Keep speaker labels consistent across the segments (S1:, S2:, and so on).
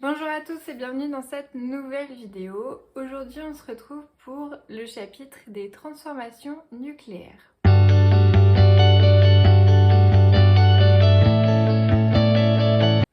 S1: Bonjour à tous et bienvenue dans cette nouvelle vidéo. Aujourd'hui on se retrouve pour le chapitre des transformations nucléaires.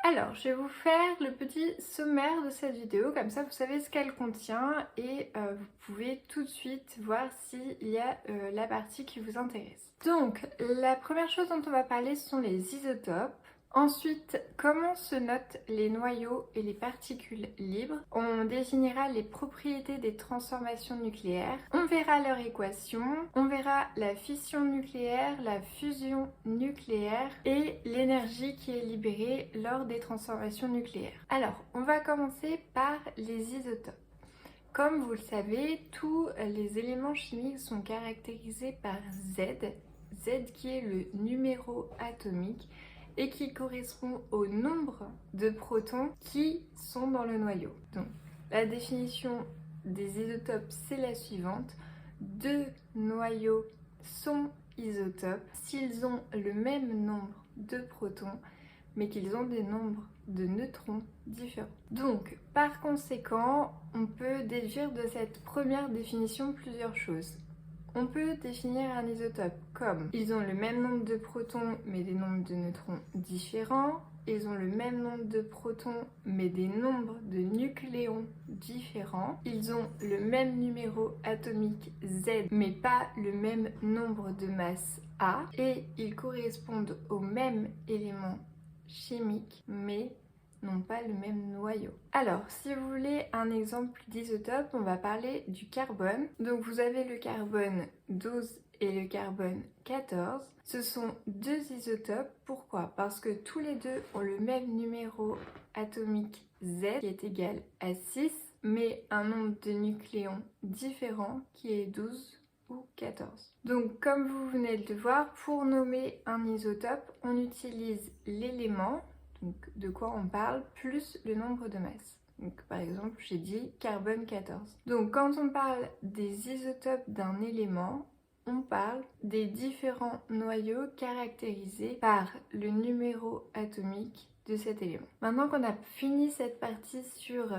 S1: Alors je vais vous faire le petit sommaire de cette vidéo, comme ça vous savez ce qu'elle contient et vous pouvez tout de suite voir s'il y a la partie qui vous intéresse. Donc la première chose dont on va parler ce sont les isotopes. Ensuite, comment se notent les noyaux et les particules libres. On définira les propriétés des transformations nucléaires. On verra leur équation. On verra la fission nucléaire, la fusion nucléaire et l'énergie qui est libérée lors des transformations nucléaires. Alors, on va commencer par les isotopes. Comme vous le savez, tous les éléments chimiques sont caractérisés par Z. Z qui est le numéro atomique et qui correspond au nombre de protons qui sont dans le noyau. Donc, la définition des isotopes, c'est la suivante. Deux noyaux sont isotopes s'ils ont le même nombre de protons, mais qu'ils ont des nombres de neutrons différents. Donc, par conséquent, on peut déduire de cette première définition plusieurs choses. On peut définir un isotope comme ils ont le même nombre de protons mais des nombres de neutrons différents, ils ont le même nombre de protons mais des nombres de nucléons différents, ils ont le même numéro atomique Z mais pas le même nombre de masse A, et ils correspondent au même élément chimique mais n'ont pas le même noyau. Alors, si vous voulez un exemple d'isotope, on va parler du carbone. Donc vous avez le carbone 12 et le carbone 14. Ce sont deux isotopes. Pourquoi? Parce que tous les deux ont le même numéro atomique Z qui est égal à 6, mais un nombre de nucléons différent qui est 12 ou 14. Donc comme vous venez de le voir, pour nommer un isotope, on utilise l'élément, donc de quoi on parle, plus le nombre de masses. Donc par exemple, j'ai dit carbone 14. Donc quand on parle des isotopes d'un élément, on parle des différents noyaux caractérisés par le numéro atomique de cet élément. Maintenant qu'on a fini cette partie sur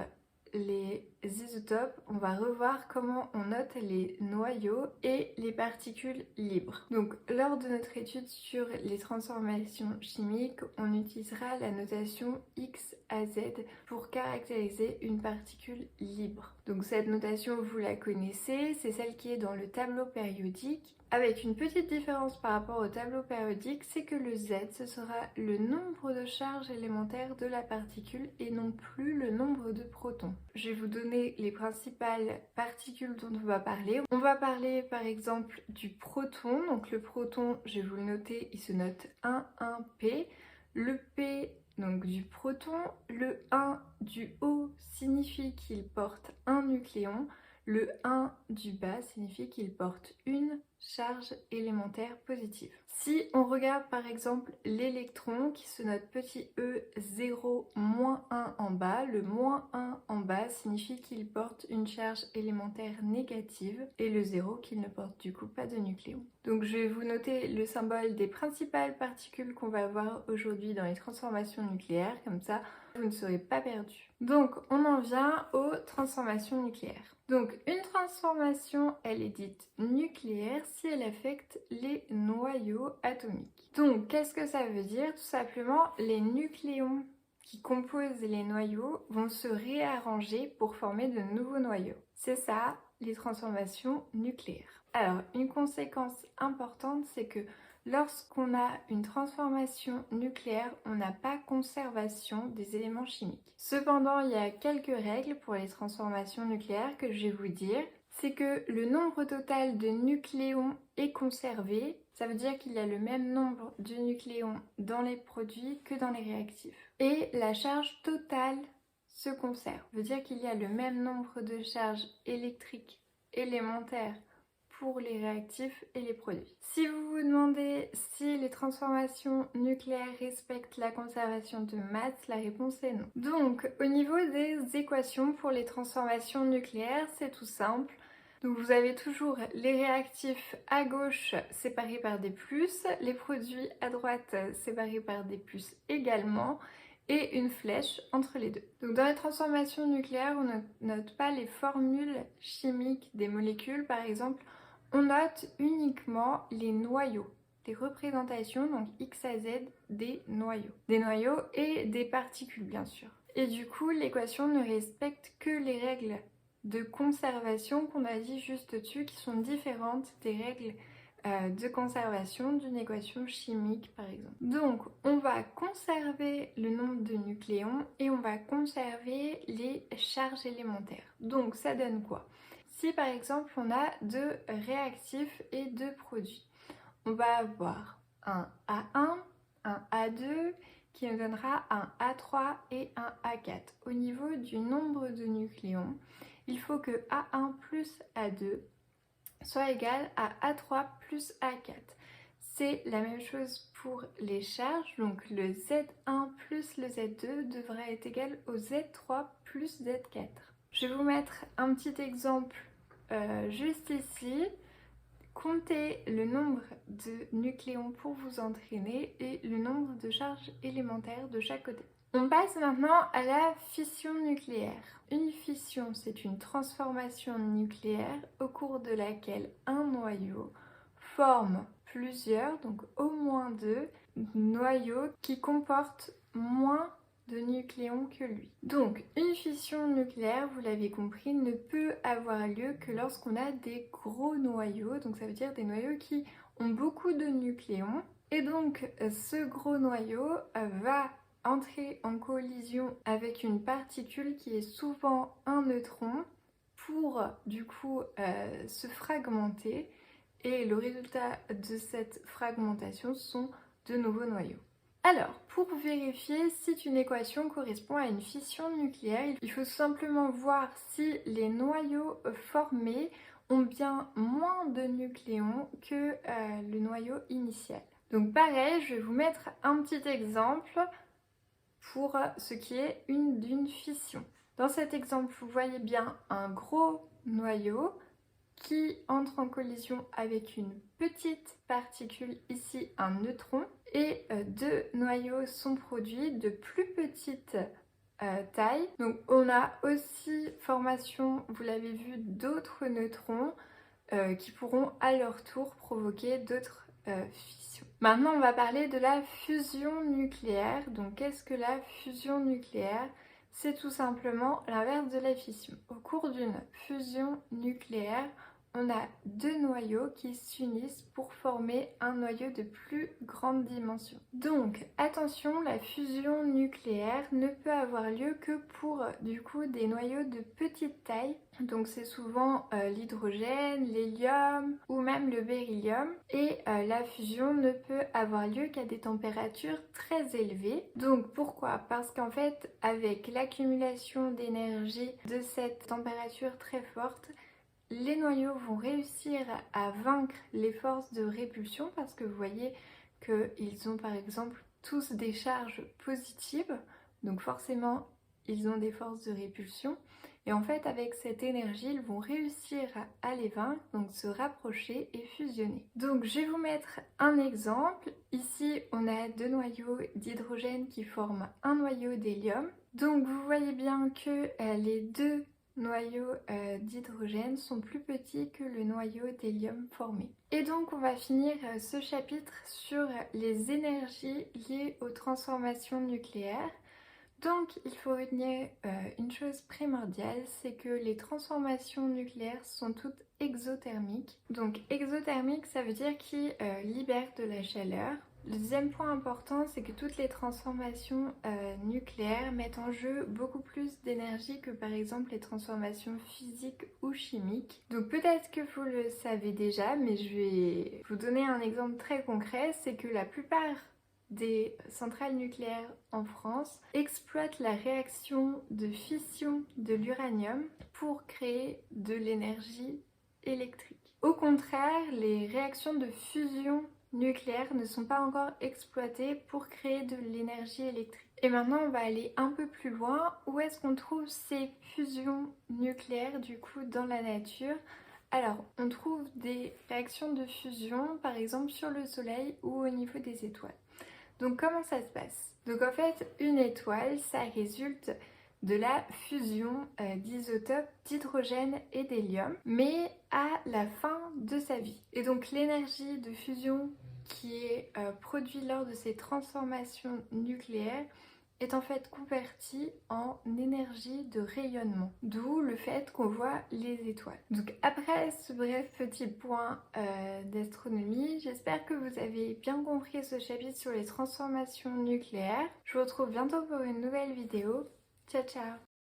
S1: les isotopes, on va revoir comment on note les noyaux et les particules libres. Donc lors de notre étude sur les transformations chimiques, on utilisera la notation X à Z pour caractériser une particule libre. Donc cette notation, vous la connaissez, c'est celle qui est dans le tableau périodique. Avec une petite différence par rapport au tableau périodique, c'est que le Z, ce sera le nombre de charges élémentaires de la particule et non plus le nombre de protons. Je vais vous donner les principales particules dont on va parler. On va parler par exemple du proton. Donc le proton, je vais vous le noter, il se note 1,1p. Le P donc du proton, le 1 du haut signifie qu'il porte un nucléon. Le 1 du bas signifie qu'il porte une charge élémentaire positive. Si on regarde par exemple l'électron qui se note petit e 0, moins 1 en bas, le moins 1 en bas signifie qu'il porte une charge élémentaire négative et le 0 qu'il ne porte du coup pas de nucléon. Donc je vais vous noter le symbole des principales particules qu'on va voir aujourd'hui dans les transformations nucléaires, comme ça vous ne serez pas perdu. Donc on en vient aux transformations nucléaires. Donc une transformation, elle est dite nucléaire si elle affecte les noyaux atomiques. Donc qu'est-ce que ça veut dire? Tout simplement, les nucléons qui composent les noyaux vont se réarranger pour former de nouveaux noyaux. C'est ça, les transformations nucléaires. Alors une conséquence importante, c'est que lorsqu'on a une transformation nucléaire, on n'a pas conservation des éléments chimiques. Cependant, il y a quelques règles pour les transformations nucléaires que je vais vous dire. C'est que le nombre total de nucléons est conservé. Ça veut dire qu'il y a le même nombre de nucléons dans les produits que dans les réactifs. Et la charge totale se conserve. Ça veut dire qu'il y a le même nombre de charges électriques élémentaires pour les réactifs et les produits. Si vous vous demandez si les transformations nucléaires respectent la conservation de masse, la réponse est non. Donc, au niveau des équations pour les transformations nucléaires, c'est tout simple. Donc vous avez toujours les réactifs à gauche séparés par des plus, les produits à droite séparés par des plus également, et une flèche entre les deux. Donc dans les transformations nucléaires, on ne note pas les formules chimiques des molécules, par exemple, on note uniquement les noyaux, des représentations, donc X à Z, des noyaux et des particules bien sûr. Et du coup, l'équation ne respecte que les règles de conservation qu'on a dit juste dessus, qui sont différentes des règles de conservation d'une équation chimique par exemple. Donc on va conserver le nombre de nucléons et on va conserver les charges élémentaires. Donc ça donne quoi? Si par exemple on a deux réactifs et deux produits, on va avoir un A1, un A2 qui nous donnera un A3 et un A4. Au niveau du nombre de nucléons, il faut que A1 plus A2 soit égal à A3 plus A4. C'est la même chose pour les charges, donc le Z1 plus le Z2 devra être égal au Z3 plus Z4. Je vais vous mettre un petit exemple juste ici. Comptez le nombre de nucléons pour vous entraîner et le nombre de charges élémentaires de chaque côté. On passe maintenant à la fission nucléaire. Une fission, c'est une transformation nucléaire au cours de laquelle un noyau forme plusieurs, donc au moins deux, noyaux qui comportent moins de nucléons que lui. Donc, une fission nucléaire, vous l'avez compris, ne peut avoir lieu que lorsqu'on a des gros noyaux, donc ça veut dire des noyaux qui ont beaucoup de nucléons. Et donc, ce gros noyau va entrer en collision avec une particule qui est souvent un neutron pour du coup se fragmenter, et le résultat de cette fragmentation sont de nouveaux noyaux. Alors, pour vérifier si une équation correspond à une fission nucléaire, il faut tout simplement voir si les noyaux formés ont bien moins de nucléons que le noyau initial. Donc pareil, je vais vous mettre un petit exemple pour ce qui est d'une fission. Dans cet exemple, vous voyez bien un gros noyau qui entre en collision avec une petite particule, ici un neutron, et deux noyaux sont produits de plus petite taille. Donc on a aussi formation, vous l'avez vu, d'autres neutrons qui pourront à leur tour provoquer d'autres fissions. Maintenant on va parler de la fusion nucléaire. Donc qu'est-ce que la fusion nucléaire? C'est tout simplement l'inverse de la fission. Au cours d'une fusion nucléaire, on a deux noyaux qui s'unissent pour former un noyau de plus grande dimension. Donc attention, la fusion nucléaire ne peut avoir lieu que pour du coup des noyaux de petite taille. Donc c'est souvent l'hydrogène, l'hélium ou même le beryllium. Et la fusion ne peut avoir lieu qu'à des températures très élevées. Donc pourquoi? Parce qu'en fait, avec l'accumulation d'énergie de cette température très forte, les noyaux vont réussir à vaincre les forces de répulsion, parce que vous voyez qu'ils ont par exemple tous des charges positives, donc forcément ils ont des forces de répulsion, et en fait avec cette énergie ils vont réussir à les vaincre, donc se rapprocher et fusionner. Donc je vais vous mettre un exemple. Ici on a deux noyaux d'hydrogène qui forment un noyau d'hélium. Donc vous voyez bien que les deux noyaux d'hydrogène sont plus petits que le noyau d'hélium formé. Et donc on va finir ce chapitre sur les énergies liées aux transformations nucléaires. Donc il faut retenir une chose primordiale, c'est que les transformations nucléaires sont toutes exothermiques. Donc exothermique, ça veut dire qu'ils libèrent de la chaleur. Le deuxième point important, c'est que toutes les transformations nucléaires mettent en jeu beaucoup plus d'énergie que par exemple les transformations physiques ou chimiques. Donc peut-être que vous le savez déjà, mais je vais vous donner un exemple très concret, c'est que la plupart des centrales nucléaires en France exploitent la réaction de fission de l'uranium pour créer de l'énergie électrique. Au contraire, les réactions de fusion nucléaires ne sont pas encore exploitées pour créer de l'énergie électrique. Et maintenant on va aller un peu plus loin. Où est-ce qu'on trouve ces fusions nucléaires du coup dans la nature? Alors on trouve des réactions de fusion par exemple sur le soleil ou au niveau des étoiles. Donc comment ça se passe? Donc en fait, une étoile, ça résulte de la fusion d'isotopes d'hydrogène et d'hélium, mais à la fin de sa vie. Et donc l'énergie de fusion qui est produite lors de ces transformations nucléaires est en fait convertie en énergie de rayonnement, d'où le fait qu'on voit les étoiles. Donc après ce bref petit point d'astronomie, j'espère que vous avez bien compris ce chapitre sur les transformations nucléaires. Je vous retrouve bientôt pour une nouvelle vidéo. Ciao ciao!